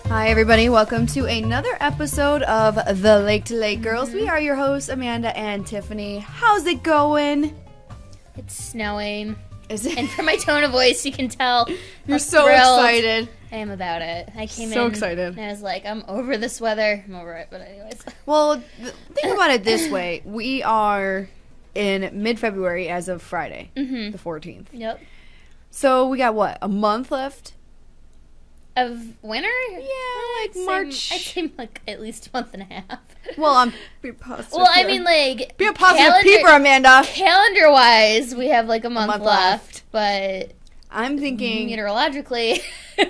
Hi everybody, welcome to another episode of the Lake to Lake Girls. We are your hosts, Amanda and Tiffany. How's it going? It's snowing. Is it? And from my tone of voice, you can tell You're so excited. I am about it. I came so in excited. and I was like, I'm over this weather. I'm over it, but anyways. Well, think about it this way. We are in mid-February as of Friday, the 14th. Yep. So we got, what, a month left? Of winter? Yeah, like March. I'd say like at least a month and a half. Well, I'm being positive. Well, I mean, like, be a positive peeper, Amanda. Calendar-wise, we have like a month left, but I'm thinking meteorologically,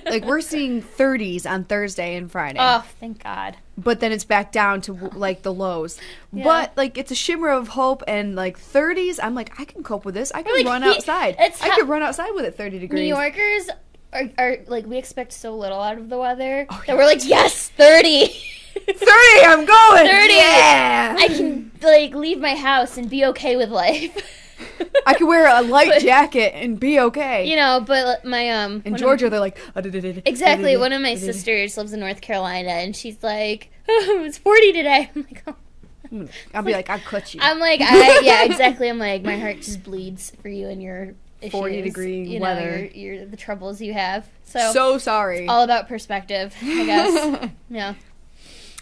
like we're seeing 30s on Thursday and Friday. Oh, thank God. But then it's back down to like the lows. Yeah. But like it's a shimmer of hope, and like 30s, I'm like I can cope with this. I can run outside. I could run outside with it 30 degrees. New Yorkers are like, we expect so little out of the weather that we're like, yes, 30. 30, I'm going. 30. Yeah. I can like leave my house and be okay with life. I could wear a light jacket and be okay. You know, but my in Georgia they're like exactly. One of my sisters lives in North Carolina, and she's like, oh, it's 40 today. I'm like, oh. I'll be like, I'll cut you. I'm like, yeah, exactly. I'm like, my heart just bleeds for you and your issues, 40-degree weather. Your the troubles you have. So sorry. It's all about perspective, I guess. Yeah.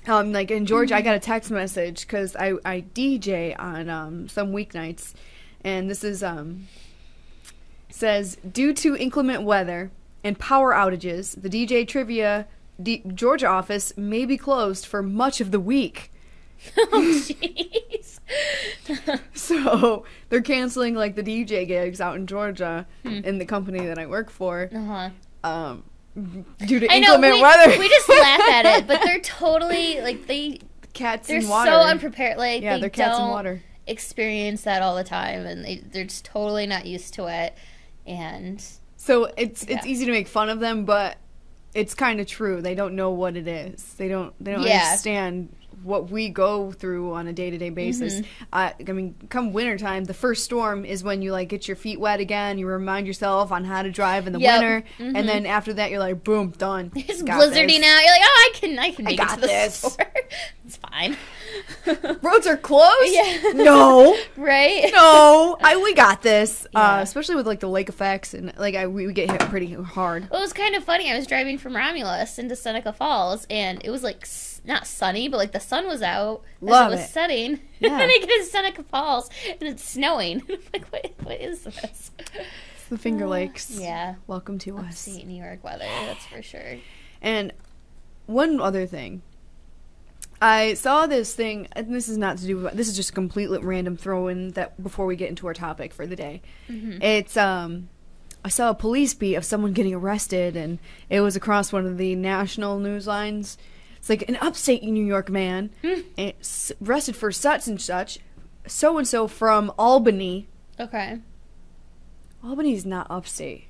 Like in Georgia, I got a text message because I DJ on some weeknights, and this is says, due to inclement weather and power outages, the DJ Trivia Georgia office may be closed for much of the week. Oh, jeez. So they're canceling like the DJ gigs out in Georgia in the company that I work for. Due to inclement weather. We just laugh at it, but they're totally like they're in water. so unprepared. Like yeah, they're cats in water. Experience that all the time, and they're just totally not used to it. And so it's easy to make fun of them, but it's kind of true. They don't know what it is. They don't understand what we go through on a day-to-day basis. I mean, come wintertime, the first storm is when you like get your feet wet again, you remind yourself on how to drive in the winter, and then after that you're like, boom, done. It's blizzardy now. You're like, oh, I can make it to the store. It's fine. Roads are closed? Yeah. No. Right? No. We got this. Yeah. Especially with like the lake effects, and like we get hit pretty hard. Well, it was kind of funny. I was driving from Romulus into Seneca Falls, and it was like not sunny, but like the sun was out as it was setting. Yeah. And then I get to Seneca Falls and it's snowing. I'm like, what is this? It's the Finger Lakes. Yeah. Welcome to us. Upstate New York weather, that's for sure. And one other thing. I saw this thing, and this is not to do with, this is just a completely random throw in that before we get into our topic for the day. It's I saw a police beat of someone getting arrested, and it was across one of the national news lines. It's like an upstate New York man arrested for such and such, so-and-so from Albany. Okay. Albany's not upstate.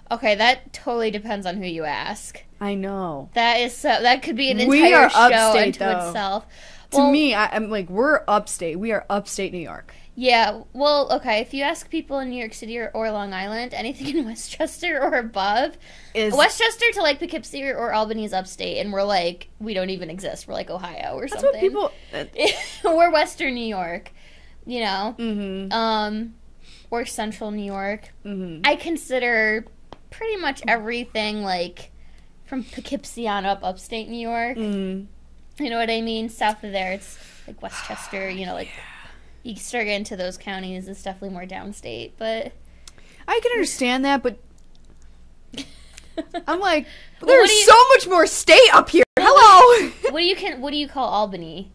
Okay, that totally depends on who you ask. I know. That could be an entire show unto itself. To me, I'm like, we're upstate. We are upstate New York. Yeah, well, okay, if you ask people in New York City or Long Island, anything in Westchester or above, Westchester to like Poughkeepsie or Albany is upstate, and we're like, we don't even exist. We're like Ohio or something. That's what people... We're Western New York, you know? Or Central New York. I consider pretty much everything, like, from Poughkeepsie on up upstate New York. You know what I mean? South of there, it's like Westchester, you know, like... You start getting into those counties, it's definitely more downstate, but... I can understand that, but... I'm like, there's so much more state up here! Hello! What do you call Albany?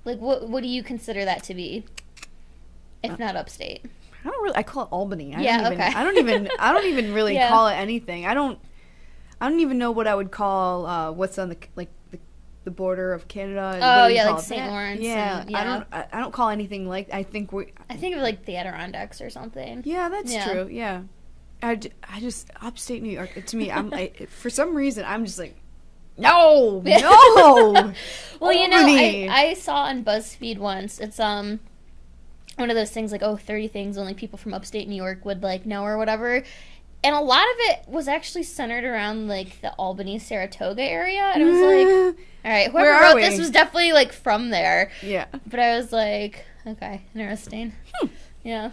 Like, what do you consider that to be? If not upstate? I call it Albany. I don't even really call it anything. I don't even know what I would call, what's on the border of Canada. Oh yeah, like St. Lawrence. Yeah, I don't call anything like. I think of like the Adirondacks or something. Yeah, that's true. Yeah, I just upstate New York. To me, for some reason I'm just like, no. Well, Albany. You know, I saw on BuzzFeed once. It's one of those things like 30 things only people from upstate New York would like know or whatever. And a lot of it was actually centered around, like, the Albany, Saratoga area. And I was like, all right, whoever wrote this was definitely, like, from there. Yeah. But I was like, okay, interesting. Yeah.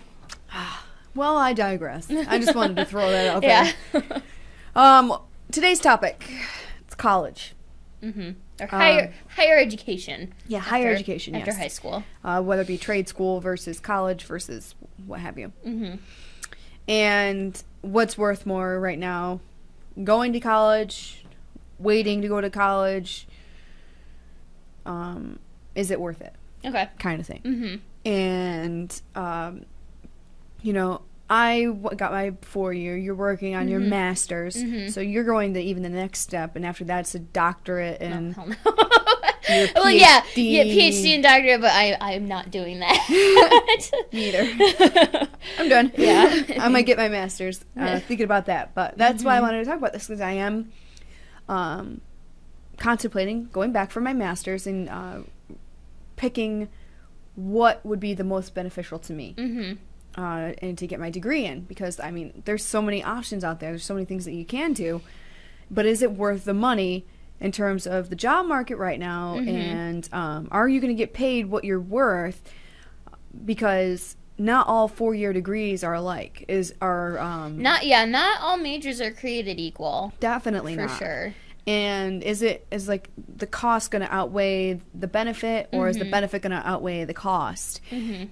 Well, I digress. I just wanted to throw that out there. Today's topic, it's college. Mm-hmm. Or higher education. Yeah, higher education, after high school. Whether it be trade school versus college versus what have you. Mm-hmm. And what's worth more right now, going to college, waiting to go to college, is it worth it? Okay. Kind of thing. Mm-hmm. And, I got my 4-year, you're working on your master's, so you're going to even the next step, and after that it's a doctorate and hell no. your PhD. Well, yeah, PhD and doctorate, but I'm not doing that. Me either. I'm done. Yeah. I might get my master's, thinking about that, but that's why I wanted to talk about this, because I am contemplating going back for my master's and picking what would be the most beneficial to me. Mm-hmm. And to get my degree in, because I mean there's so many options out there, there's so many things that you can do, but is it worth the money in terms of the job market right now? And are you going to get paid what you're worth? Because not all 4-year degrees are alike. Not all majors are created equal. Definitely for not. Sure. And is like the cost going to outweigh the benefit, or is the benefit going to outweigh the cost?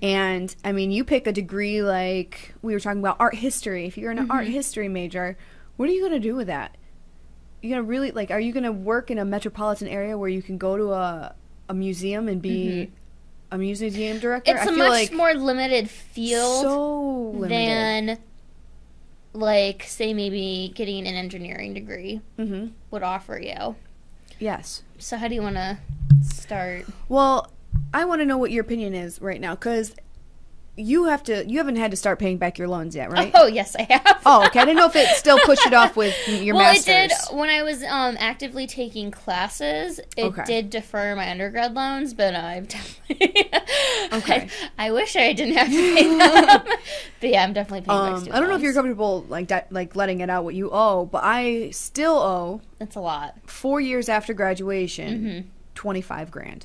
And I mean, you pick a degree like we were talking about art history. If you're an art history major, what are you going to do with that? You're going to really, like, are you going to work in a metropolitan area where you can go to a museum and be a museum director? It's a much more limited field than, like, say maybe getting an engineering degree would offer you. Yes. So how do you want to start? Well, I want to know what your opinion is right now, because you haven't had to start paying back your loans yet, right? Oh, yes, I have. Oh, okay. I didn't know if it still pushed it off with your master's. Well, it did when I was actively taking classes. It did defer my undergrad loans, but I've definitely... Okay. I wish I didn't have to pay them. But yeah, I'm definitely paying back student I don't know if loans. you're comfortable like letting it out what you owe, but I still owe... That's a lot. 4 years after graduation, $25,000.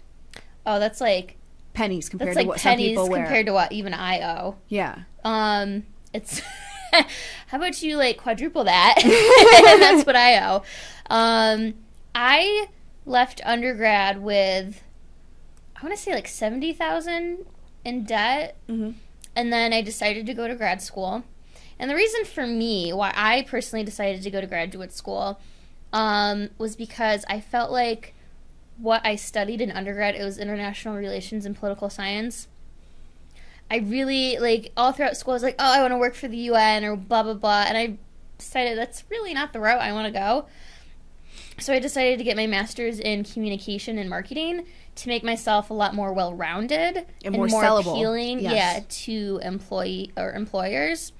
Oh, that's like... pennies compared That's like to what pennies some people wear. compared to what even I owe. Yeah. It's how about you like quadruple that? And that's what I owe. I left undergrad with, I want to say like $70,000 in debt, and then I decided to go to grad school. And the reason for me why I personally decided to go to graduate school was because I felt like what I studied in undergrad, it was international relations and political science. I really, like, all throughout school, I was like, oh, I want to work for the UN or blah, blah, blah. And I decided that's really not the route I want to go. So I decided to get my master's in communication and marketing to make myself a lot more well-rounded and more sellable. Appealing, to employers.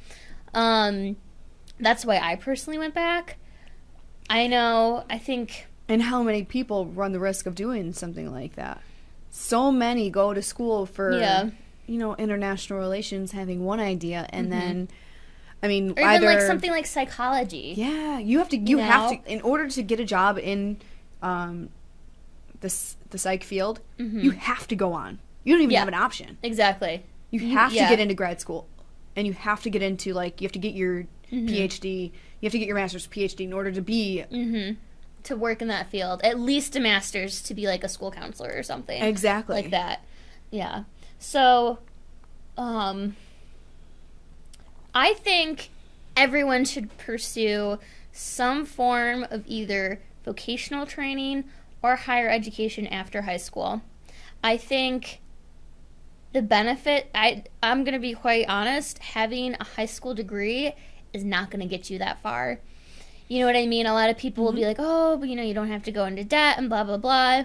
That's why I personally went back. I think... And how many people run the risk of doing something like that? So many go to school for, international relations, having one idea, and then, I mean, or even like something like psychology. Yeah, you have to, in order to get a job in the psych field, you have to go on. You don't even have an option. Exactly. You have to get into grad school, and you have to get into, like, you have to get your PhD, you have to get your master's PhD in order to be... to work in that field, at least a master's to be like a school counselor or something. Exactly. Like that. Yeah. So, I think everyone should pursue some form of either vocational training or higher education after high school. I think the benefit, I'm going to be quite honest, having a high school degree is not going to get you that far. You know what I mean? A lot of people will be like, oh, but you don't have to go into debt and blah, blah, blah.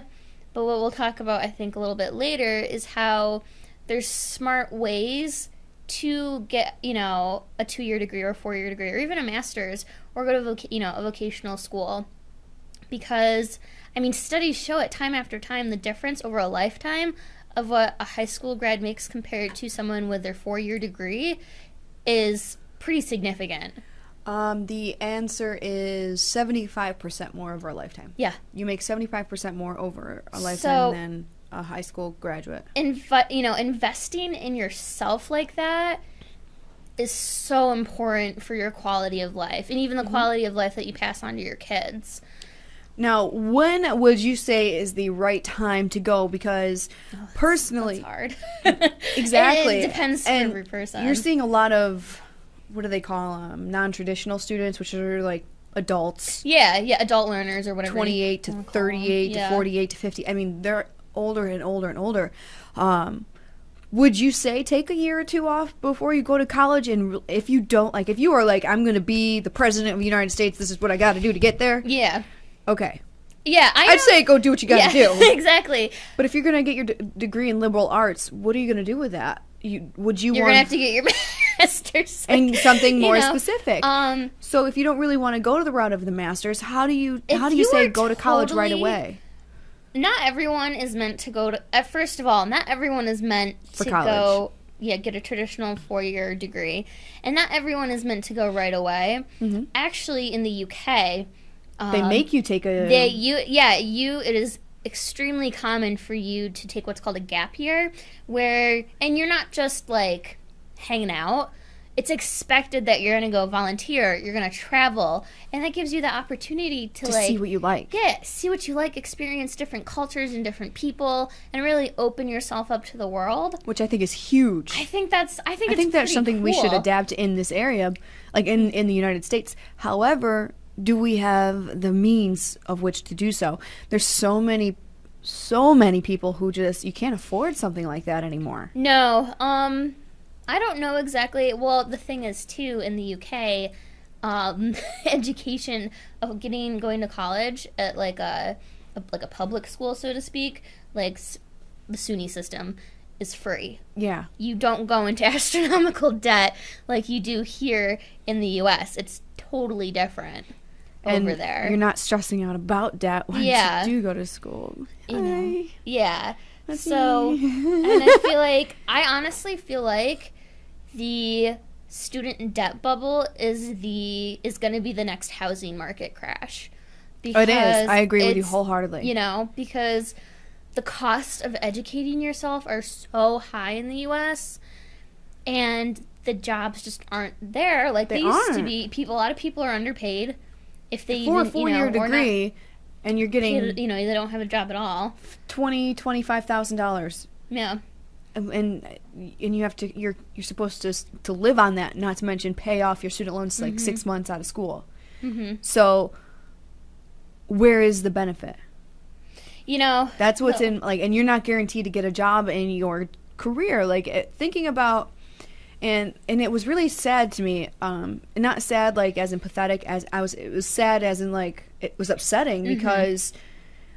But what we'll talk about, I think, a little bit later is how there's smart ways to get, a 2-year degree or a 4-year degree or even a master's or go to, a vocational school. Because, studies show it time after time, the difference over a lifetime of what a high school grad makes compared to someone with their 4-year degree is pretty significant. The answer is 75% more over a lifetime. Yeah. You make 75% more over a lifetime than a high school graduate. Investing in yourself like that is so important for your quality of life, and even the quality of life that you pass on to your kids. Now, when would you say is the right time to go? Because personally... That's hard. Exactly. It depends on every person. You're seeing a lot of, what do they call them, non-traditional students, which are like adults. Yeah, adult learners or whatever. 28 to 38 to 48 to 50. I mean, they're older and older and older. Would you say take a year or two off before you go to college? And if you don't, like, if you are like, I'm going to be the president of the United States, this is what I got to do to get there. Yeah. Okay. Yeah, I'd say go do what you got to do. Exactly. But if you're going to get your degree in liberal arts, what are you going to do with that? You're going to have to get your master's. And something more specific. So if you don't really want to go to the route of the master's, how do you say go to college right away? Not everyone is meant to go to... first of all, not everyone is meant for to college. Go... Yeah, get a traditional 4-year degree. And not everyone is meant to go right away. Mm-hmm. Actually, in the UK... they make you take a... It is extremely common for you to take what's called a gap year, where... And you're not just, like, hanging out. It's expected that you're going to go volunteer, you're going to travel, and that gives you the opportunity to see what you like. Yeah, see what you like, experience different cultures and different people, and really open yourself up to the world. Which I think is huge. I think that's something we should adapt in this area, like in the United States. However, do we have the means of which to do so? There's so many people who just, you can't afford something like that anymore. No, I don't know exactly. Well, the thing is, too, in the UK, education of going to college at like a public school, so to speak, like the SUNY system, is free. Yeah. You don't go into astronomical debt like you do here in the US. It's totally different over there. You're not stressing out about debt once you do go to school. Yeah. That's so, me. and I honestly feel like the student debt bubble is going to be the next housing market crash. It is. I agree with you wholeheartedly. Because the cost of educating yourself are so high in the U.S., and the jobs just aren't there like they used to be. A lot of people are underpaid. If they for a 4-year degree, and you're getting they don't have a job at all. $25,000. Yeah. And you have to you're supposed to live on that, not to mention pay off your student loans like 6 months out of school. Mm-hmm. So where is the benefit? That's what's in, like, and you're not guaranteed to get a job in your career. Like, thinking about, and it was really sad to me. Not sad like as in pathetic, as it was sad as in like it was upsetting because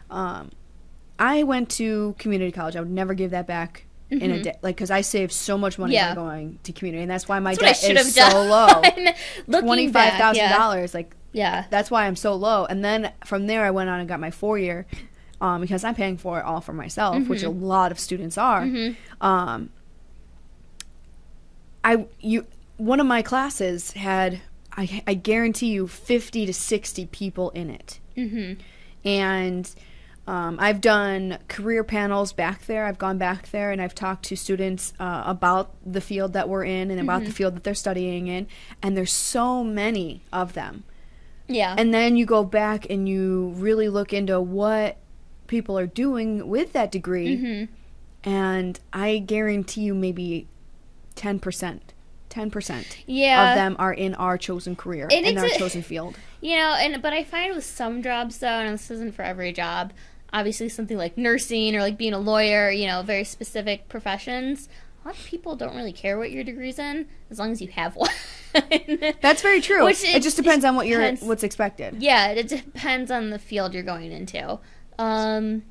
I went to community college. I would never give that back in a day, like, because I saved so much money by going to community, and that's why my debt is so low. $25,000, like, that's why I'm so low. And then from there, I went on and got my 4-year, because I'm paying for it all for myself, which a lot of students are. One of my classes had, I guarantee you, 50 to 60 people in it, and I've done career panels back there. I've gone back there and I've talked to students about the field that we're in and about the field that they're studying in. And there's so many of them. Yeah. And then you go back and you really look into what people are doing with that degree. And I guarantee you maybe 10% of them are in our chosen career, in our chosen field. But I find with some jobs, though, and this isn't for every job, obviously something like nursing or like being a lawyer, very specific professions, a lot of people don't really care what your degree's in, as long as you have one. That's very true. It just depends on what's expected. Yeah, it depends on the field you're going into. But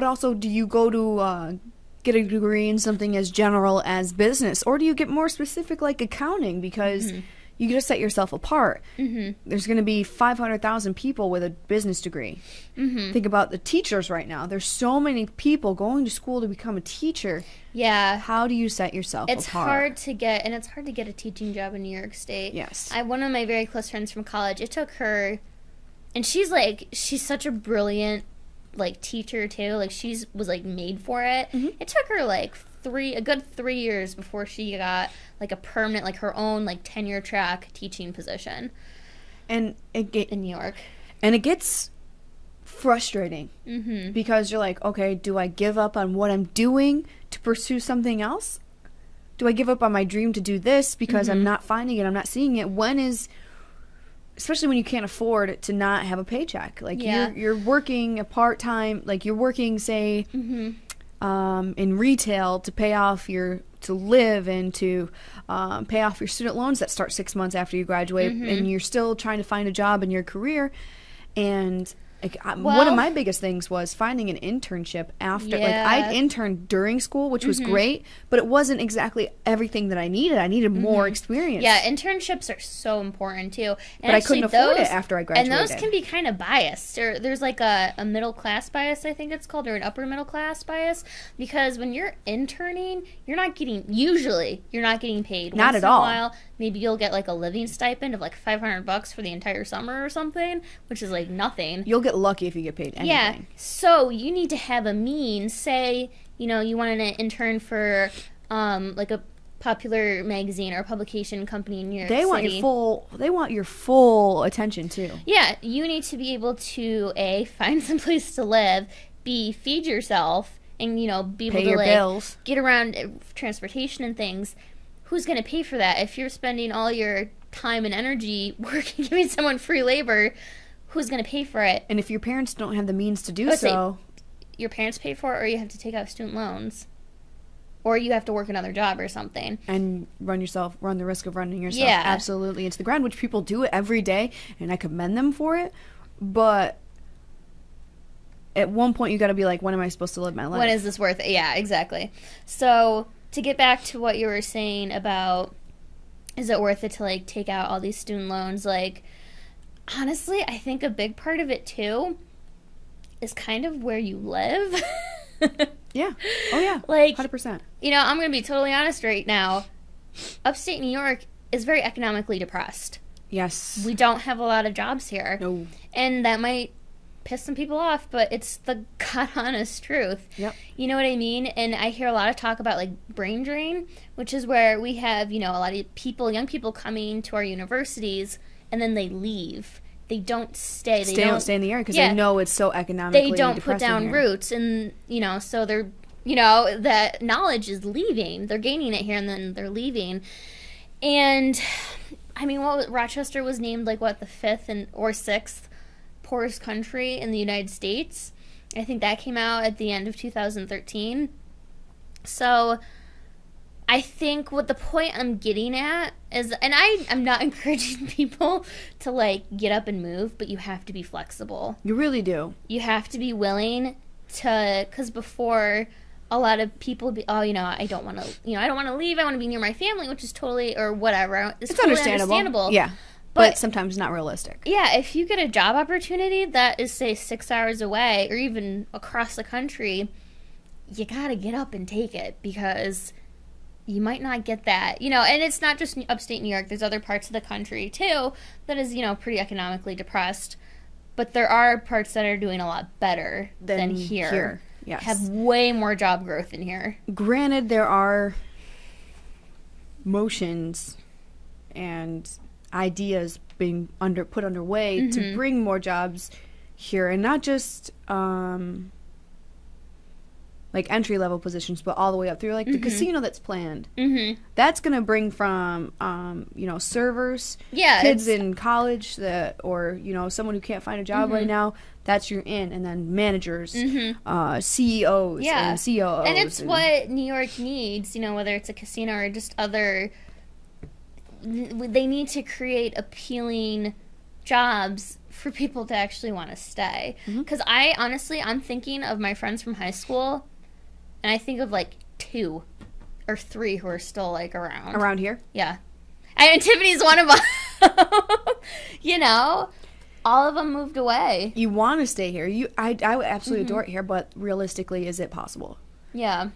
also, do you go to get a degree in something as general as business, or do you get more specific like accounting? Because you just set yourself apart. There's going to be 500,000 people with a business degree. Think about the teachers right now. There's so many people going to school to become a teacher. Yeah. How do you set yourself apart? It's hard to get a teaching job in New York State. Yes. One of my very close friends from college, it took her, and she's such a brilliant, like, teacher, too. Like, was like, made for it. It took her, like, a good 3 years before she got, like, a permanent, like, her own, like, tenure track teaching position. And in New York. And it gets frustrating because you're like, okay, do I give up on what I'm doing to pursue something else? Do I give up on my dream to do this because I'm not finding it, I'm not seeing it? Especially when you can't afford to not have a paycheck. Like, you're working a part-time, like, you're working, say, in retail to pay off to live and to pay off your student loans that start 6 months after you graduate, and you're still trying to find a job in your career. And one of my biggest things was finding an internship after. Like, I interned during school, which was great, but it wasn't exactly everything that I needed. I needed more experience. Yeah, internships are so important, too. And but I couldn't afford it after I graduated. And those can be kind of biased. There's like a middle-class bias, I think it's called, or an upper-middle-class bias, because when you're interning, you're not getting paid. Not at all. Once in a while, maybe you'll get, like, a living stipend of, like, $500 for the entire summer or something, which is, like, nothing. You'll get lucky if you get paid anything. Yeah, so you need to have a means. Say, you wanted an intern for, like, a popular magazine or publication company in New York City. They want your full attention, too. Yeah, you need to be able to, A, find some place to live, B, feed yourself, and, be able pay to, your like, bills. Get around transportation and things. Who's going to pay for that? If you're spending all your time and energy working, giving someone free labor, who's going to pay for it? And if your parents don't have the means to do so... Your parents pay for it, or you have to take out student loans. Or you have to work another job or something. And run the risk of running yourself absolutely into the ground, which people do every day, and I commend them for it. But at one point, you got to be like, when am I supposed to live my life? When is this worth it? Yeah, exactly. So, to get back to what you were saying about, is it worth it to, like, take out all these student loans? Like, honestly, I think a big part of it, too, is kind of where you live. Yeah. Oh, yeah. Like, 100%. I'm going to be totally honest right now. Upstate New York is very economically depressed. Yes. We don't have a lot of jobs here. No. And that might piss some people off, but it's the God-honest truth. Yep. You know what I mean? And I hear a lot of talk about, like, brain drain, which is where we have, a lot of young people coming to our universities, and then they leave. They don't stay. They don't stay in the area because they know it's so economically They don't put down roots, and, so they're, that knowledge is leaving. They're gaining it here, and then they're leaving. And, I mean, Rochester was named, like, the 5th or 6th poorest country in the United States. I think that came out at the end of 2013. So I think what the point I'm getting at is, and I'm not encouraging people to, like, get up and move, but you have to be flexible. You really do. You have to be willing to, because before, a lot of people be, I don't want to, I don't want to leave, I want to be near my family, which is totally, or whatever. It's totally understandable. Yeah. But sometimes not realistic. Yeah, if you get a job opportunity that is, say, 6 hours away, or even across the country, you gotta get up and take it, because you might not get that. And it's not just upstate New York. There's other parts of the country, too, that is, pretty economically depressed. But there are parts that are doing a lot better than here. Yes. Have way more job growth in here. Granted, there are motions and ideas being put underway to bring more jobs here, and not just like entry-level positions, but all the way up through, like, the casino that's planned. That's going to bring from, servers, kids in college or someone who can't find a job right now, that's your in, and then managers, CEOs and COOs. And it's what New York needs, whether it's a casino or just other, they need to create appealing jobs for people to actually want to stay. Because I'm thinking of my friends from high school, and I think of, like, 2 or 3 who are still, like, around. Around here? Yeah. And Tiffany's one of them. You know, all of them moved away. You want to stay here. I absolutely adore it here, but realistically, is it possible? Yeah.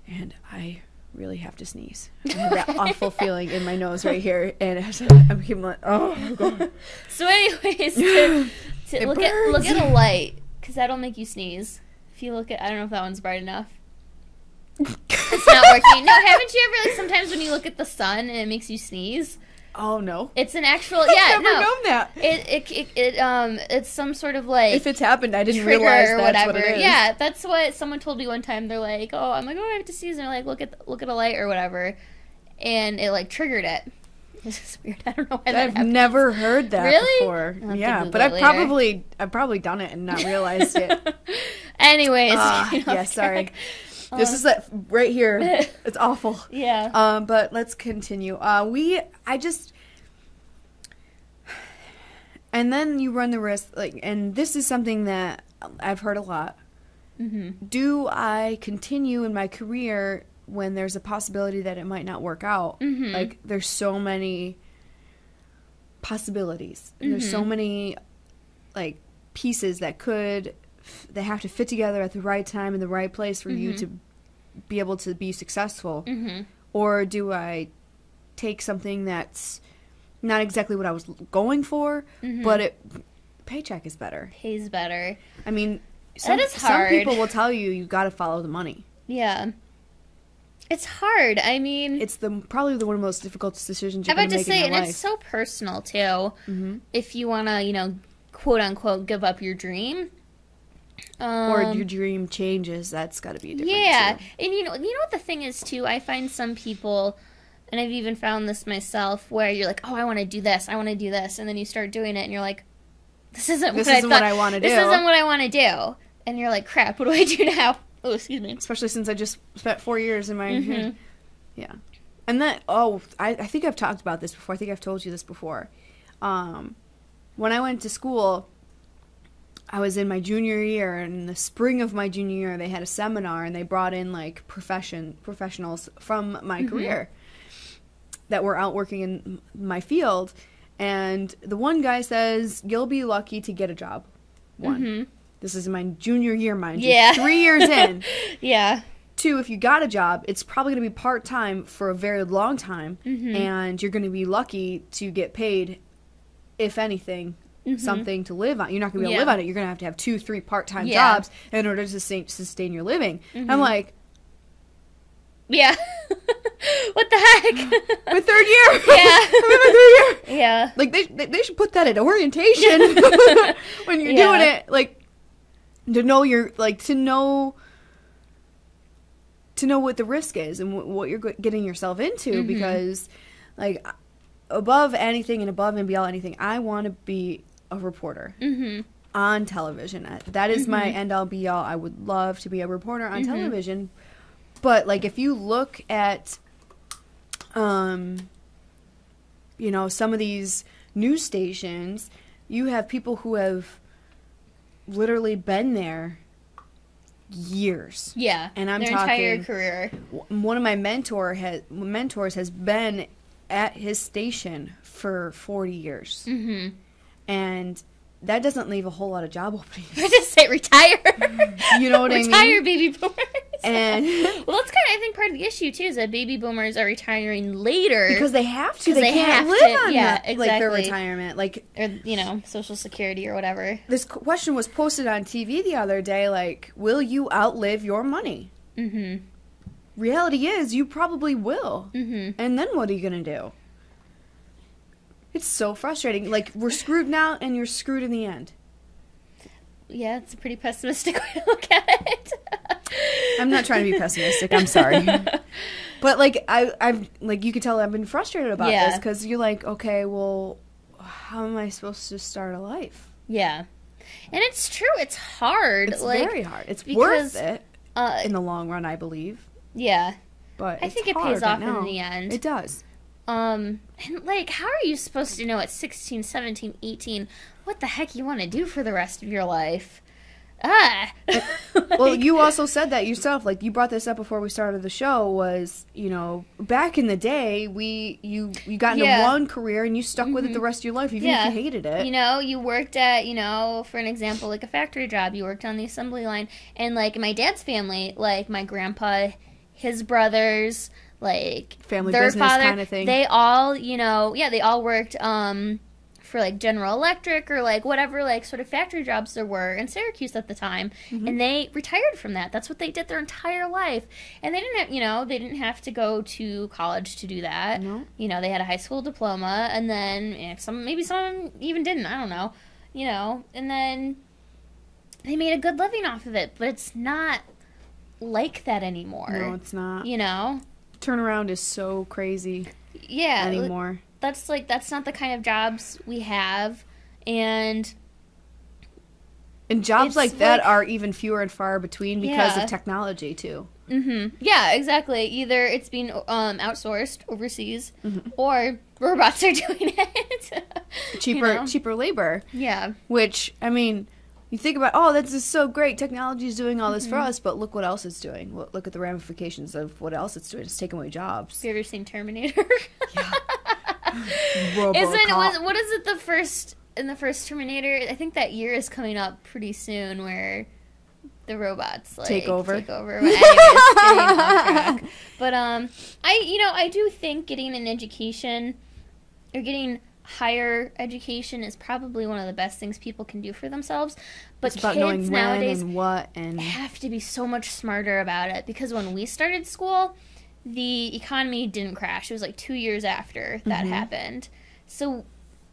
And I really have to sneeze. I have that awful feeling in my nose right here, and I'm keeping like, oh god. So, anyways, to look at a light, because that'll make you sneeze. If you look at, I don't know if that one's bright enough. It's not working. No, haven't you ever, like, sometimes when you look at the sun and it makes you sneeze? Oh no. It's an actual, I've never known that. It's some sort of, like, if it's happened, I didn't realize that's whatever. What it is. Yeah, that's what someone told me one time. They're like, oh, I'm like, oh, I have to sneeze, and they're like, look at a light or whatever, and it, like, triggered it. This is weird. I don't know why that I've happens. never heard that really? before. Yeah, but I've probably done it and not realized it. Anyways, yeah, sorry. This is that right here. It's awful. Yeah. But let's continue. And then you run the risk, like, and this is something that I've heard a lot. Mm-hmm. Do I continue in my career when there's a possibility that it might not work out? Mm-hmm. Like, there's so many possibilities. Mm-hmm. There's so many, like, pieces that they have to fit together at the right time in the right place for you to be able to be successful. Mm-hmm. Or do I take something that's not exactly what I was going for, but paycheck is better. Pays better. I mean, that is hard. Some people will tell you got to follow the money. Yeah. It's hard. I mean, it's probably one of the most difficult decisions you're going to make in your life. I'm about to say, and it's so personal too. Mm-hmm. If you want to, quote unquote, give up your dream, or your dream changes, that's got to be different. Yeah, too. and you know what the thing is too. I find some people, and I've even found this myself, where you're like, oh, I want to do this, and then you start doing it, and you're like, this isn't what I want to do. This isn't what I want to do, and you're like, crap, what do I do now? Oh, excuse me. Especially since I just spent 4 years in my yeah, and that I think I've talked about this before. I think I've told you this before. When I went to school, I was in my junior year, and in the spring of my junior year, they had a seminar, and they brought in, like, professionals from my career that were out working in my field, and the one guy says, you'll be lucky to get a job. This is my junior year, mind you. 3 years in. Yeah. 2, if you got a job, it's probably going to be part-time for a very long time, and you're going to be lucky to get paid, if anything, something to live on. You're not going to be able to live on it. You're going to have 2, 3 part-time jobs in order to sustain your living. I'm like, yeah. What the heck? My 3rd year. Yeah. I'm in my 3rd year. Yeah. Like, they should put that at orientation when you're doing it. Like, to know what the risk is and what you're getting yourself into, because, like, above anything and above and beyond anything, I want to be a reporter on television. That is my end-all be-all. I would love to be a reporter on television. But, like, if you look at, some of these news stations, you have people who have literally been there years. Yeah, and I'm their talking entire career. One of my mentors has been at his station for 40 years, and that doesn't leave a whole lot of job openings. I just say retire. You know what I mean? Retire, baby boomers. And well, that's kind of, I think, part of the issue too, is that baby boomers are retiring later because they have to. They can't live on exactly. like their retirement, like, or Social Security or whatever. This question was posted on TV the other day, like, will you outlive your money? Reality is, you probably will. And then what are you gonna do? It's so frustrating. Like, we're screwed now, and you're screwed in the end. Yeah, it's a pretty pessimistic way to look at it. I'm not trying to be pessimistic. I'm sorry. But, like, I've like, you can tell I've been frustrated about this, because you're like, okay, well, how am I supposed to start a life? Yeah. And it's true. It's hard. It's very hard. It's worth it in the long run, I believe. Yeah. But I think it pays off in the end. It does. And, like, how are you supposed to know at 16, 17, 18 what the heck you want to do for the rest of your life? Well, you also said that yourself. Like, you brought this up before we started the show. Was, you know, back in the day, you got into one career and you stuck with it the rest of your life, even if you hated it. You know, you worked at, you know, for an example, like a factory job. You worked on the assembly line, and like in my dad's family, like my grandpa, his brothers, like family their business father, kind of thing. They all, you know, they all worked for like General Electric or like whatever like sort of factory jobs there were in Syracuse at the time, and they retired from that. That's what they did their entire life, and they didn't have, you know, they didn't have to go to college to do that. No. You know, they had a high school diploma, and then some of them even didn't. I don't know, you know, and then they made a good living off of it, but it's not like that anymore. No, it's not. You know, turnaround is so crazy. Yeah, anymore. That's not the kind of jobs we have, and jobs like that are even fewer and far between because of technology too. Yeah, exactly. Either it's being outsourced overseas, or robots are doing it. Cheaper labor. Yeah. Which, I mean, you think about, oh, this is so great. Technology is doing all this for us, but look what else it's doing. Look at the ramifications of what else it's doing. It's taking away jobs. Have you ever seen Terminator? Yeah. What is it in the first Terminator? I think that year is coming up pretty soon where the robots like take over. But anyways, getting off track. But I do think getting an education or getting higher education is probably one of the best things people can do for themselves. But it's about kids knowing nowadays when and what and have to be so much smarter about it, because when we started school, the economy didn't crash. It was like 2 years after that happened. So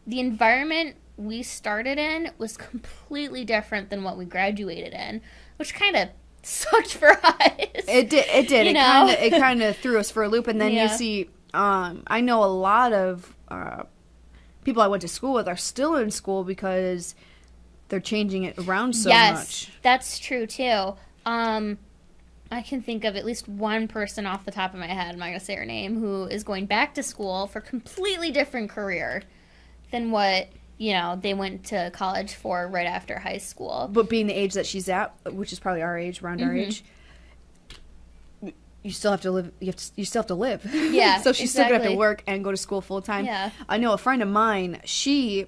the environment we started in was completely different than what we graduated in, which kind of sucked for us. It did. It kind of threw us for a loop. And then you see, I know a lot of people I went to school with are still in school because they're changing it around so much. Yes, that's true too. I can think of at least one person off the top of my head, I'm not going to say her name, who is going back to school for a completely different career than what, you know, they went to college for right after high school. But being the age that she's at, which is probably our age, around our age, you still have to live. You still have to live. Yeah, so she's still going to have to work and go to school full time. Yeah. I know a friend of mine, she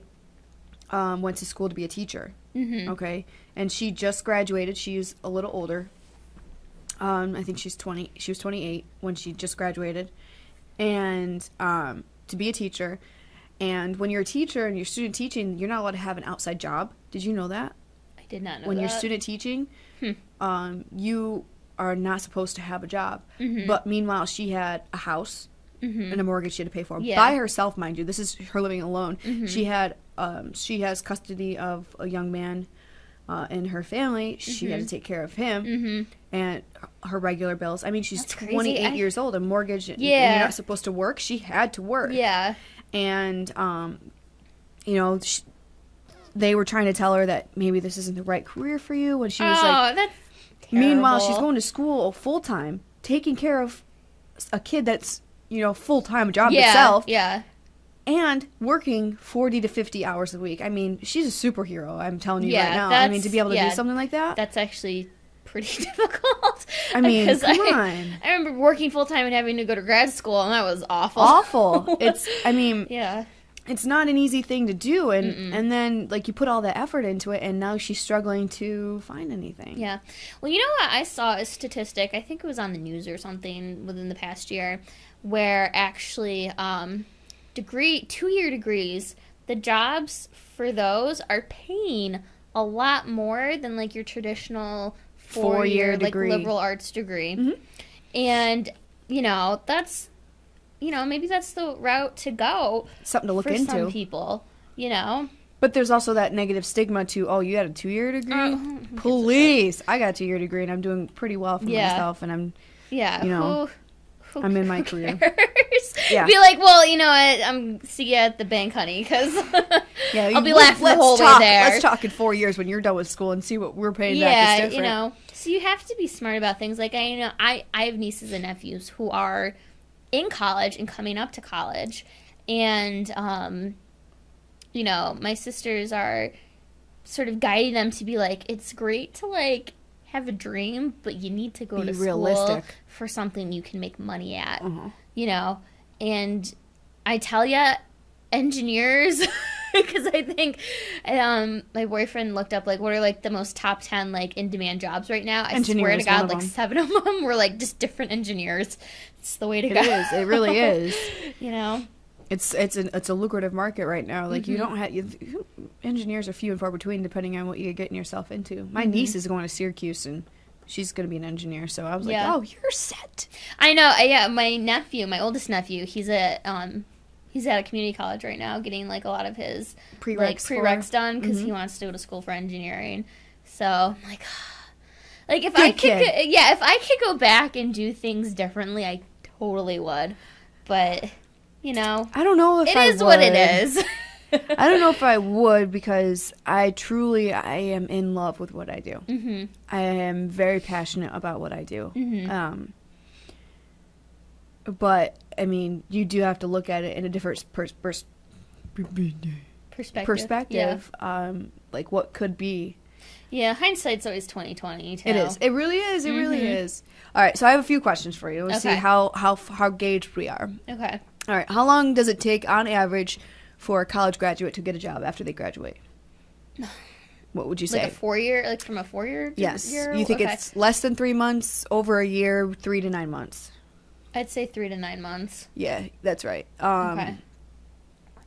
went to school to be a teacher. Okay? And she just graduated. She's a little older. I think she's 20. She was 28 when she just graduated, and to be a teacher. And when you're a teacher and you're student teaching, you're not allowed to have an outside job. Did you know that? I did not know when that. You're student teaching, you are not supposed to have a job. But meanwhile, she had a house and a mortgage she had to pay for by herself, mind you. This is her living alone. She has custody of a young man in her family. She had to take care of him and her regular bills. I mean, she's 28 years old, a mortgage, and you're not supposed to work. She had to work. Yeah. And, you know, they were trying to tell her that maybe this isn't the right career for you when she was that's terrible. Meanwhile, she's going to school full-time, taking care of a kid that's, you know, full-time job itself. Yeah. And working 40 to 50 hours a week. I mean, she's a superhero, I'm telling you right now. I mean, to be able to do something like that. That's actually pretty difficult. I mean, come on. I remember working full-time and having to go to grad school, and that was awful. Awful. It's not an easy thing to do. And then, like, you put all that effort into it, and now she's struggling to find anything. Yeah. Well, you know what? I saw a statistic, I think it was on the news or something within the past year, where actually 2-year degrees, the jobs for those are paying a lot more than like your traditional 4-year like liberal arts degree. And you know, that's, you know, maybe that's the route to go. Something to look into. For some people, you know. But there's also that negative stigma to, oh, you had a 2-year degree? Please. I got a 2-year degree and I'm doing pretty well for myself, and I'm you know, I'm in my career. Yeah. Be like, well, you know what, I'm see you at the bank, honey, because I'll be laughing the whole way there. Let's talk in 4 years when you're done with school and see what we're paying back is different. You know, so you have to be smart about things. Like, I have nieces and nephews who are in college and coming up to college, and, you know, my sisters are sort of guiding them to be like, it's great to like have a dream, but you need to go to school for something you can make money at, you know? And I tell you, engineers, because I think my boyfriend looked up like what are like the most top 10 like in demand jobs right now. I swear to God, like 7 of them were like just different engineers. It's the way to go. It is. It really is. You know, it's a lucrative market right now. Like you don't have engineers are few and far between depending on what you're getting yourself into. My niece is going to Syracuse and she's going to be an engineer. So I was like, oh, you're set. I know. Yeah, my nephew, my oldest nephew, he's at a community college right now, getting like a lot of his prereqs done because he wants to go to school for engineering. So I'm like if I could go back and do things differently, I totally would. But you know, I don't know if it is what it is. I don't know if I would because I am in love with what I do. I am very passionate about what I do. But I mean, you do have to look at it in a different perspective. Like what could be. Yeah, hindsight's always 20/20 too. It is. It really is. It really is. All right, so I have a few questions for you. Let's see how gauged we are. Okay. All right. How long does it take on average for a college graduate to get a job after they graduate? What would you say? Like a 4-year, like from a 4-year? Yes. Year? You think it's less than 3 months, over a year, 3 to 9 months? I'd say 3 to 9 months. Yeah, that's right. Okay.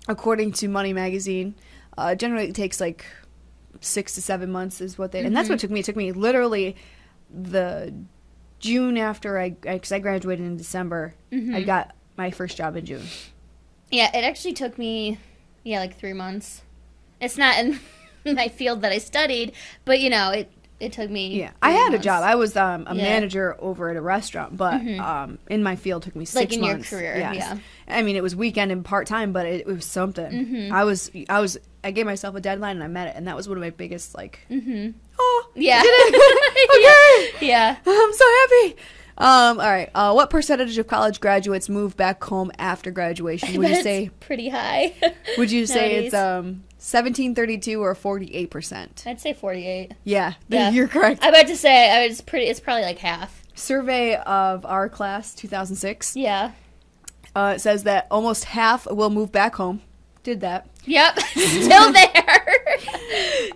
According to Money Magazine, generally it takes like 6 to 7 months is what they... And that's what it took me. It took me literally the June after because I graduated in December. I got my first job in June. Yeah, it actually took me, like 3 months. It's not in my field that I studied, but, you know, it took me. Yeah, I had a job. I was a manager over at a restaurant, but in my field it took me 6 months. Like in your career, yeah. I mean, it was weekend and part-time, but it was something. I gave myself a deadline and I met it, and that was one of my biggest, like, oh, yeah. Did it. Okay. Yeah. I'm so happy. All right. What percentage of college graduates move back home after graduation? Would you say pretty high? Would you say it's 1732 or 48%? I'd say 48. Yeah, you're correct. I'm about to say it's probably like half. Survey of our class 2006. Yeah. It says that almost half will move back home. Did that? Yep. Still there.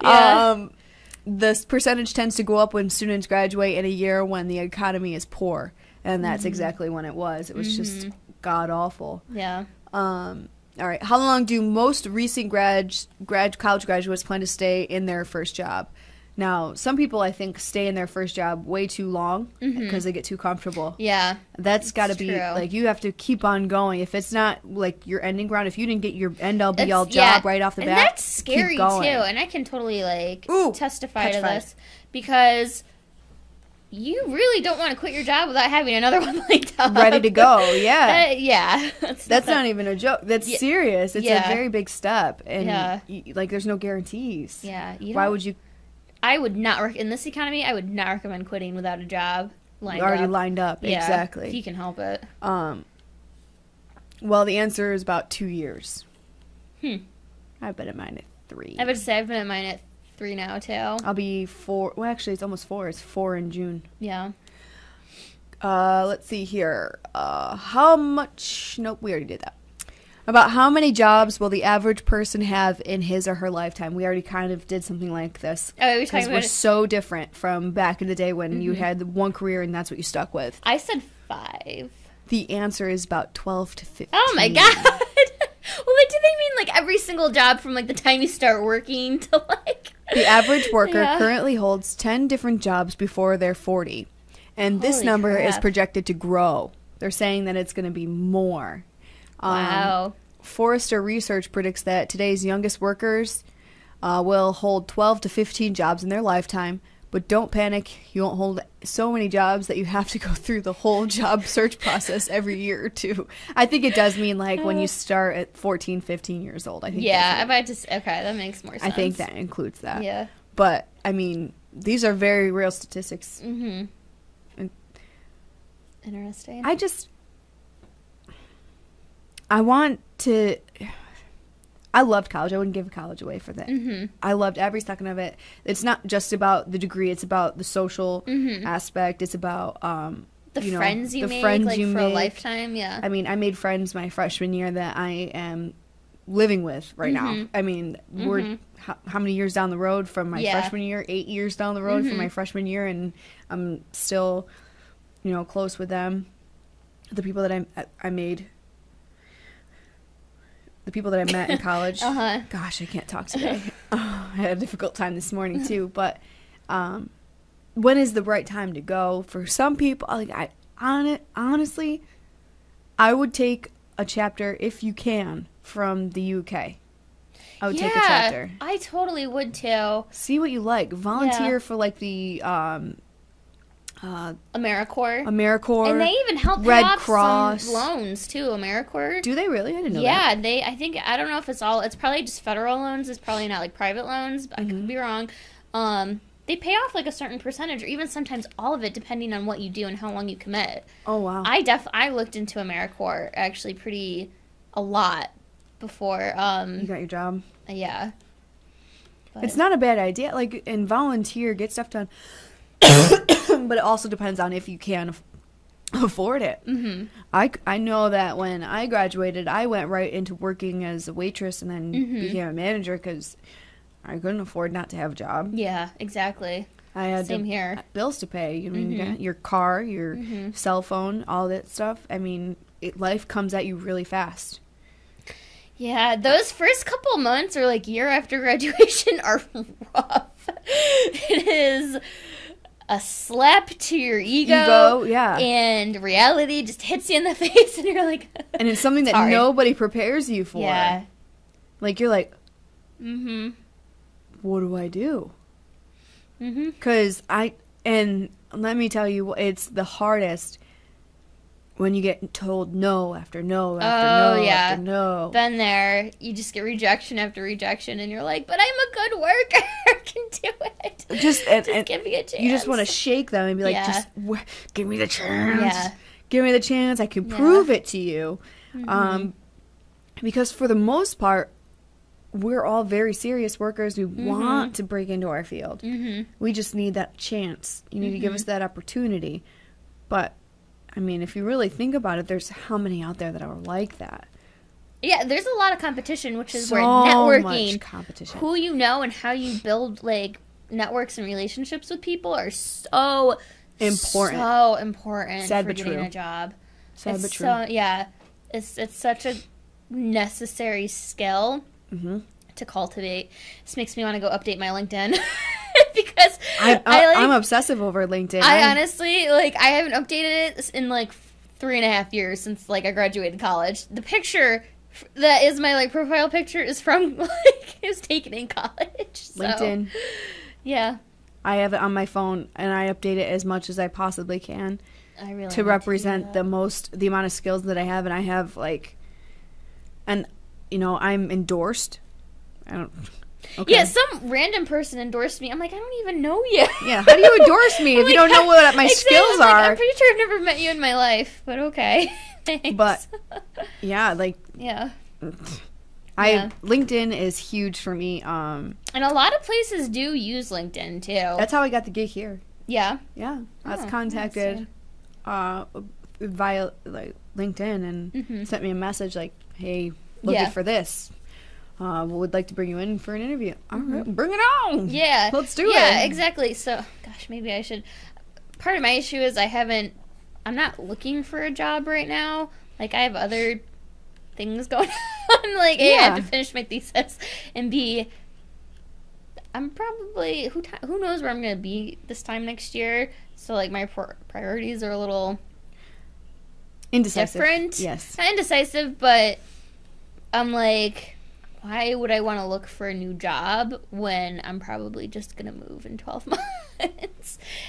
Yeah. This percentage tends to go up when students graduate in a year when the economy is poor, and that's exactly when it was. It was just god awful. Yeah. All right. How long do most recent college graduates plan to stay in their first job? Now, some people, I think, stay in their first job way too long because they get too comfortable. Yeah. That's got to be, like, you have to keep on going. If it's not, like, your ending ground, if you didn't get your end-all, be-all job right off the bat, that's scary, too. And I can totally, like, testify to this because you really don't want to quit your job without having another one lined up. Ready to go, yeah. That's not even a joke. That's serious. It's a very big step. And, like, there's no guarantees. Yeah. Why would you... I would not in this economy. I would not recommend quitting without a job already lined up. Yeah, exactly. If you can help it. Well, the answer is about 2 years. I've been at mine at 3. I would say I've been at mine at 3 now too. I'll be 4. Well, actually, it's almost 4. It's 4 in June. Yeah. Let's see here. How much? Nope, we already did that. About how many jobs will the average person have in his or her lifetime? We already kind of did something like this. Oh, because we're so different from back in the day when you had one career and that's what you stuck with. I said 5. The answer is about 12 to 15. Oh my god! Well, do they mean like every single job from like the time you start working to like? The average worker currently holds 10 different jobs before they're 40, and this number is projected to grow. They're saying that it's going to be more. Wow. Forrester Research predicts that today's youngest workers will hold 12 to 15 jobs in their lifetime, but don't panic. You won't hold so many jobs that you have to go through the whole job search process every year or two. I think it does mean like when you start at 14, 15 years old. I think. Yeah, I might just okay. That makes more sense. I think that includes that. Yeah. But I mean, these are very real statistics. Interesting. I want to... I loved college. I wouldn't give college away for that. Mm-hmm. I loved every second of it. It's not just about the degree. It's about the social aspect. It's about the friends you make, friends like, you for a make. lifetime. Yeah. I mean, I made friends my freshman year that I am living with right now. I mean, we're how many years down the road from my freshman year? 8 years down the road from my freshman year, and I'm still, you know, close with them. The people that I made. The people that I met in college. Gosh, I can't talk today. I had a difficult time this morning too. But when is the right time to go? For some people, like honestly, I would take a chapter if you can from the UK. I would take a chapter. I totally would too. See what you like. Volunteer for like the AmeriCorps. And they even help Red pay off Cross. some loans too. AmeriCorps. Do they really? I didn't know that. Yeah, I think, I don't know if it's probably just federal loans. It's probably not like private loans. I could be wrong. They pay off like a certain percentage, or even sometimes all of it, depending on what you do and how long you commit. Oh wow. I looked into AmeriCorps actually a lot before. You got your job. Yeah. But It's not a bad idea. Like, and volunteer, get stuff done. But it also depends on if you can afford it. I know that when I graduated, I went right into working as a waitress and then became a manager because I couldn't afford not to have a job. Yeah, exactly. I had Same here. Bills to pay. I mean, you got your car, your cell phone, all that stuff. I mean, life comes at you really fast. Yeah, those first couple months or like year after graduation are rough. It is a slap to your ego, and reality just hits you in the face, and you're like, and it's something that nobody prepares you for. Yeah, like you're like, what do I do? Because and let me tell you, it's the hardest when you get told no after no after after no. Been there. You just get rejection after rejection, and you're like, but I'm a good worker. I can do it. Just give me a chance. You just want to shake them and be like, just give me the chance. Yeah. Give me the chance. I can prove it to you. Because for the most part, we're all very serious workers. We want to break into our field. We just need that chance. You need to give us that opportunity. But I mean, if you really think about it, there's how many out there that are like that. Yeah, there's a lot of competition, which is so where networking, much competition. Who you know and how you build like networks and relationships with people are so important. So important Sad for but getting true. a job. Sad but true. So, yeah, it's such a necessary skill to cultivate. This makes me want to go update my LinkedIn. Because I'm obsessive over LinkedIn. I honestly, like, I haven't updated it in, like, 3.5 years since, like, I graduated college. The picture that is my, like, profile picture is from, like, it was taken in college. So, LinkedIn. Yeah. I have it on my phone, and I update it as much as I possibly can I really to represent the amount of skills that I have. And I have, like, and, you know, I'm endorsed. I don't... Okay. Yeah, some random person endorsed me. I'm like, I don't even know you. Yeah, how do you endorse me if you don't know what my skills are? I'm pretty sure I've never met you in my life, but okay. Thanks. But, yeah, like... Yeah. LinkedIn is huge for me. And a lot of places do use LinkedIn, too. That's how I got the gig here. Yeah? Yeah. I was contacted via like LinkedIn and sent me a message like, hey, looking for this. Would like to bring you in for an interview. All right, bring it on. Yeah. Let's do it. Yeah, exactly. So, gosh, maybe I should. Part of my issue is I'm not looking for a job right now. Like, I have other things going on. Like, A, I have to finish my thesis, and B, I'm probably, who knows where I'm going to be this time next year. So, like, my priorities are a little indecisive. Different. Yes. Not indecisive, but I'm like, why would I want to look for a new job when I'm probably just going to move in 12 months? And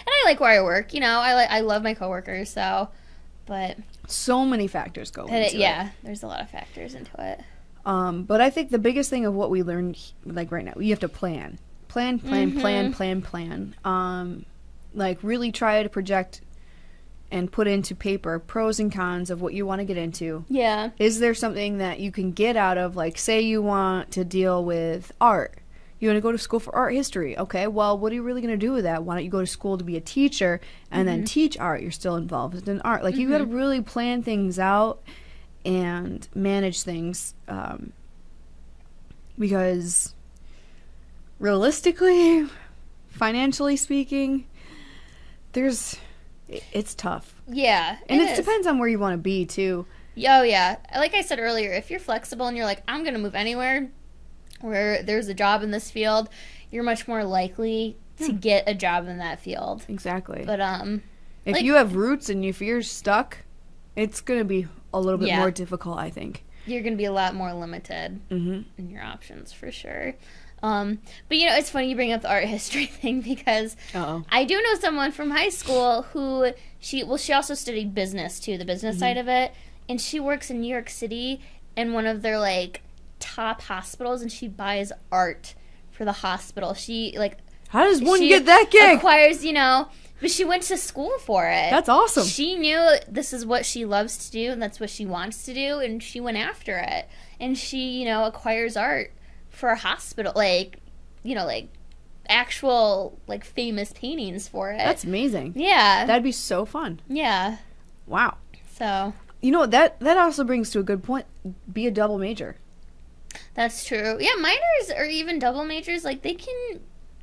I like where I work, you know. I love my coworkers, so, but so many factors go into it. Yeah, there's a lot of factors into it. But I think the biggest thing of what we learned, like right now, you have to plan. Plan. Like, really try to project and put into paper pros and cons of what you want to get into. Yeah. Is there something that you can get out of, like, say you want to deal with art. You want to go to school for art history. Okay, well, what are you really going to do with that? Why don't you go to school to be a teacher and then teach art? You're still involved in art. Like, you got to really plan things out and manage things, because realistically, financially speaking, it's tough. Yeah. And it depends on where you want to be, too. Oh, yeah. Like I said earlier, if you're flexible and you're like, I'm going to move anywhere where there's a job in this field, you're much more likely to get a job in that field. Exactly. But, if like, you have roots and if you're stuck, it's going to be a little bit more difficult, I think. You're going to be a lot more limited in your options, for sure. But, you know, it's funny you bring up the art history thing because I do know someone from high school who, she also studied business, too, the business side of it, and she works in New York City in one of their, like, top hospitals, and she buys art for the hospital. She, like... How does one get that gig? Acquires, you know... But she went to school for it. That's awesome. She knew this is what she loves to do, and that's what she wants to do, and she went after it. And she, you know, acquires art for a hospital, like, you know, like, actual, like, famous paintings for it. That's amazing. Yeah. That'd be so fun. Yeah. Wow. So. You know, that also brings to a good point. Be a double major. That's true. Yeah, minors or even double majors, like, they can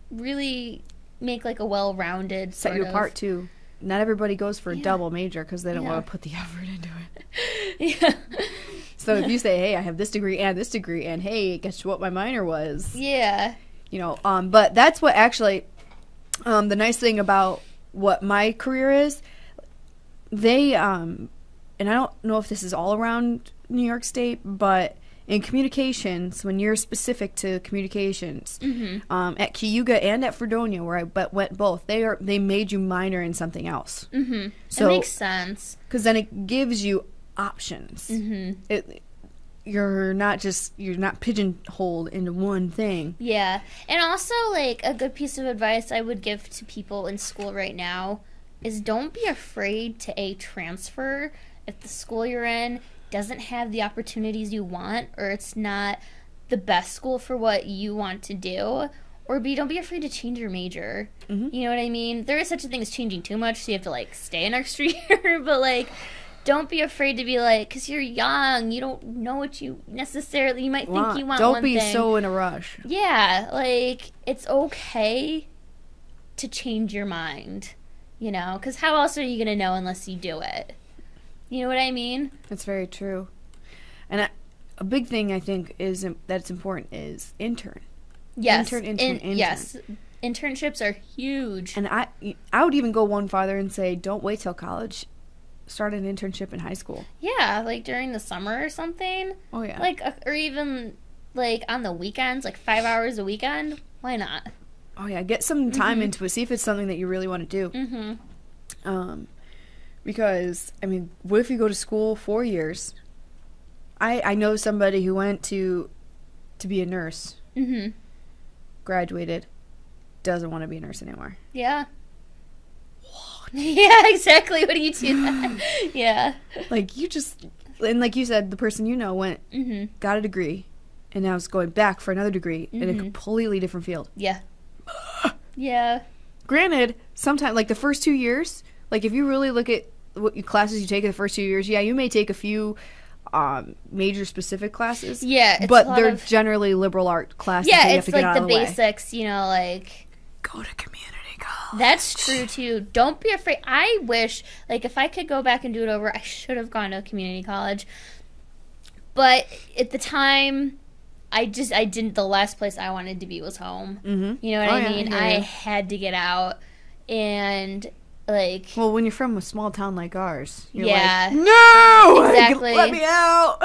really make, like, a well-rounded set you apart, too. Not everybody goes for a double major because they don't want to put the effort into it. Yeah. So if you say, hey, I have this degree, and hey, guess what my minor was? Yeah. You know, but that's what actually, the nice thing about what my career is, they, and I don't know if this is all around New York State, but in communications, when you're specific to communications, at Cayuga and at Fredonia, where I went both, they made you minor in something else. So that makes sense. Because then it gives you options. You're not pigeonholed into one thing. Yeah. And also, like, a good piece of advice I would give to people in school right now is don't be afraid to transfer if the school you're in doesn't have the opportunities you want, or it's not the best school for what you want to do, or B, don't be afraid to change your major. You know what I mean? There is such a thing as changing too much, so you have to, like, stay an extra year, but, like, don't be afraid to be like, because you're young, you don't know what you necessarily, you might think you want one thing. Don't be so in a rush. Yeah, like, it's okay to change your mind, you know, because how else are you going to know unless you do it? You know what I mean? That's very true. And a big thing I think is that's important is intern. Yes. Intern. Yes. Internships are huge. And I would even go one farther and say, don't wait till college. Start an internship in high school. Yeah, like during the summer or something. Oh, yeah. Like, or even, like, on the weekends, like 5 hours a weekend. Why not? Oh, yeah. Get some time into it. See if it's something that you really want to do. Because, I mean, what if you go to school 4 years? I know somebody who went to be a nurse. Graduated. Doesn't want to be a nurse anymore. Yeah. What? Yeah, exactly. What do you do that? Yeah. Like, and like you said, the person you know went, got a degree, and now is going back for another degree in a completely different field. Yeah. Yeah. Granted, sometimes, like, the first 2 years, like, if you really look at what classes you take in the first 2 years, yeah, you may take a few major specific classes. Yeah, but they're generally liberal art classes. Yeah, that you have it's to get like out the of the basics, you know, like go to community college. That's true too. Don't be afraid. I wish, like, if I could go back and do it over, I should have gone to a community college. But at the time, I didn't. The last place I wanted to be was home. You know what I mean? I had to get out, and like, well, when you're from a small town like ours, you're like, no, exactly, let me out.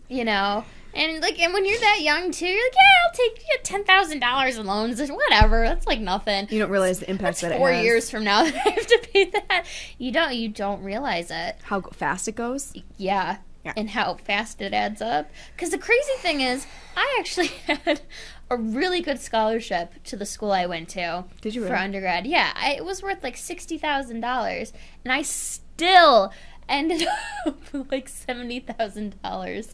You know, and like, and when you're that young too, you're like, yeah, I'll take $10,000 in loans, whatever. That's like nothing. You don't realize the impact that it has. 4 years from now that I have to pay that. You don't realize it. How fast it goes. Yeah. And how fast it adds up. Because the crazy thing is, I actually had a really good scholarship to the school I went to. Did you really? For undergrad. Yeah, it was worth like $60,000. And I still still ended up with like $70,000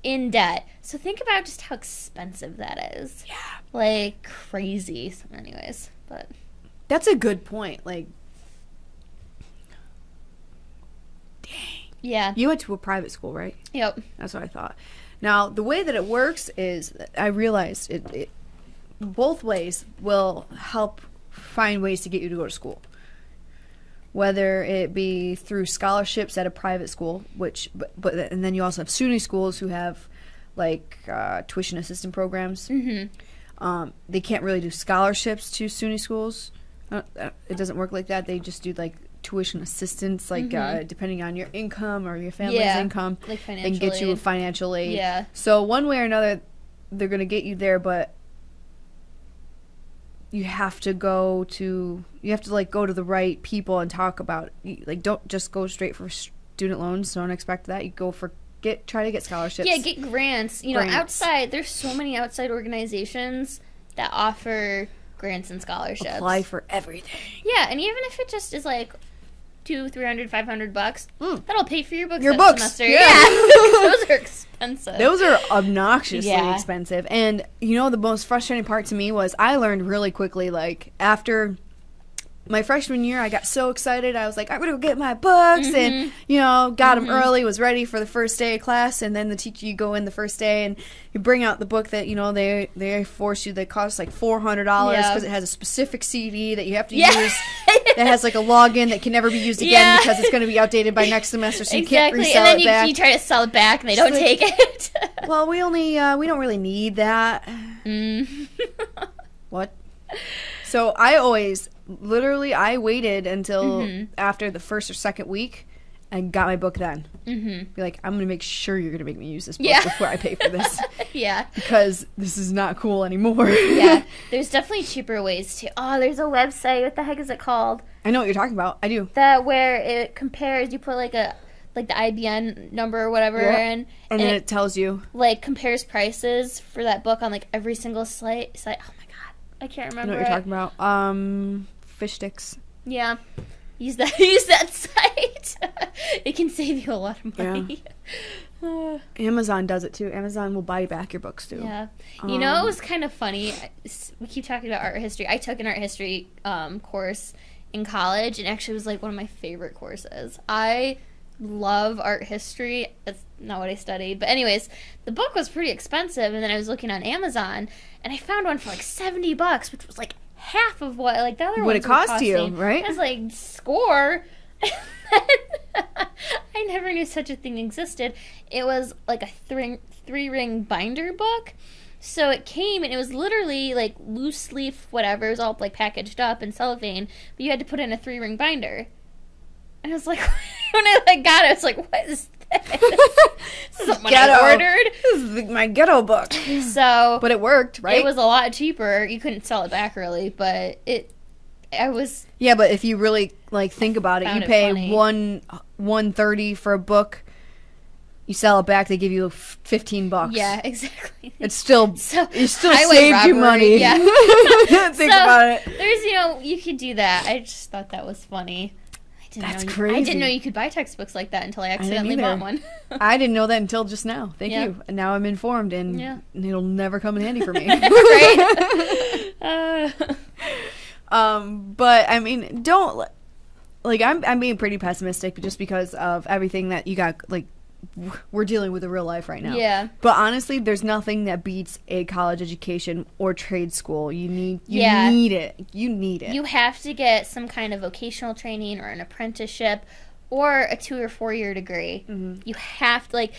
in debt. So think about just how expensive that is. Yeah. Like, crazy. So anyways, but that's a good point. Like, dang. Yeah. You went to a private school, right? Yep. That's what I thought. Now, the way that it works is, I realized it both ways will help find ways to get you to go to school. Whether it be through scholarships at a private school, and then you also have SUNY schools who have like tuition assistance programs. Mm-hmm. They can't really do scholarships to SUNY schools. It doesn't work like that. They just do like tuition assistance, like depending on your income or your family's income, like financial and get you a aid. financial aid. Yeah. So one way or another, they're going to get you there, but you have to go to the right people and talk about, like, don't just go straight for student loans. Don't expect that. You go for try to get scholarships. Yeah, get grants. You know, outside, there's so many outside organizations that offer grants and scholarships. Apply for everything. Yeah, and even if it just is like $200, $300, $500, that'll pay for your books semester. Yeah. Those are expensive. Those are obnoxiously expensive. And you know, the most frustrating part to me was I learned really quickly, like, after my freshman year, I got so excited. I was like, I'm going to go get my books, and, you know, got them early, was ready for the first day of class, and then the teacher, you go in the first day, and you bring out the book that, you know, they force you, that costs like $400 because it has a specific CD that you have to use, that has like a login that can never be used again because it's going to be outdated by next semester, so you can't resell and then it back. You try to sell it back, and they don't take it. Well, we don't really need that. What? So I always, literally, I waited until after the first or second week and got my book then. Be like, I'm going to make sure you're going to make me use this book before I pay for this. Because this is not cool anymore. There's definitely cheaper ways to. Oh, there's a website. What the heck is it called? I know what you're talking about. I do. Where it compares, you put like the IBN number or whatever in. And then it tells you. Like, compares prices for that book on like every single site. Oh my god, I can't remember. I know what you're talking about. Fish sticks. Yeah. Use that site. It can save you a lot of money. Yeah. Amazon does it too. Amazon will buy back your books too. Yeah. You know, it was kind of funny. We keep talking about art history. I took an art history course in college, and actually it was like one of my favorite courses. I love art history. That's not what I studied. But anyways, the book was pretty expensive, and then I was looking on Amazon, and I found one for like $70, which was like half of what like the other what ones it cost were costing. you, right? I was like, score. I never knew such a thing existed. It was like a three-ring binder book. So it came, and it was literally like loose leaf, whatever. It was all like packaged up in cellophane, but you had to put in a 3-ring binder. And I was like, when I like got it, I was like, what is this? This is what I ordered. This is my ghetto book. So, but it worked, right? It was a lot cheaper. You couldn't sell it back really, but I was. Yeah, but if you really like think about it, you pay $130 for a book. You sell it back, they give you $15. Yeah, exactly. It's still it still saved robbery, you money. Yeah. Think about it. There's you could do that. I just thought that was funny. That's crazy. I didn't know you could buy textbooks like that until I accidentally bought one. I didn't know that until just now. Thank you. And now I'm informed, and it'll never come in handy for me. Right? But I mean, don't like I'm being pretty pessimistic just because of everything that you got. Like, we're dealing with in real life right now. Yeah. But honestly, there's nothing that beats a college education or trade school. You need it. You need it. You have to get some kind of vocational training or an apprenticeship or a 2 or 4 year degree. You have to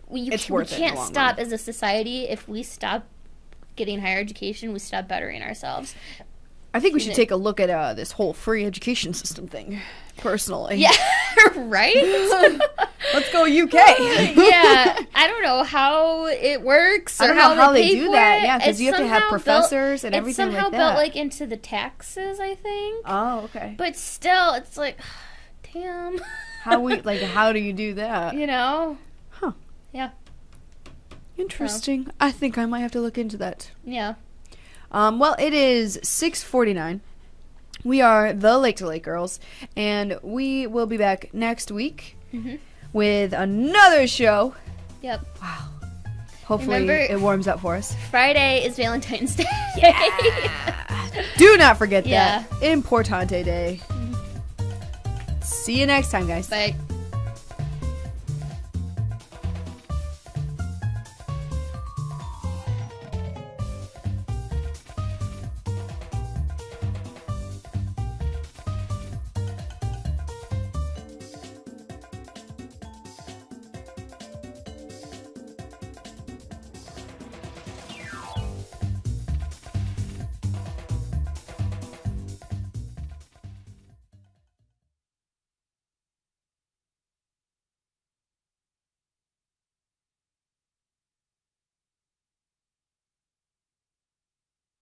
we can't stop as a society. If we stop getting higher education, we stop bettering ourselves. I think we should take a look at this whole free education system thing, personally. Yeah, right? Let's go UK. Yeah, I don't know how it works. I don't know how they do that. Yeah, because you have to have professors and everything like that. It's somehow built into the taxes, I think. Oh, okay. But still, it's like, damn. How do you do that? You know? Huh. Yeah. Interesting. So. I think I might have to look into that. Yeah. Well, it is 6:49. We are the Lake to Lake Girls, and we will be back next week with another show. Yep. Wow. Hopefully Remember, it warms up for us. Friday is Valentine's Day. Yeah. Do not forget Yeah. that. Importante day. See you next time, guys. Bye.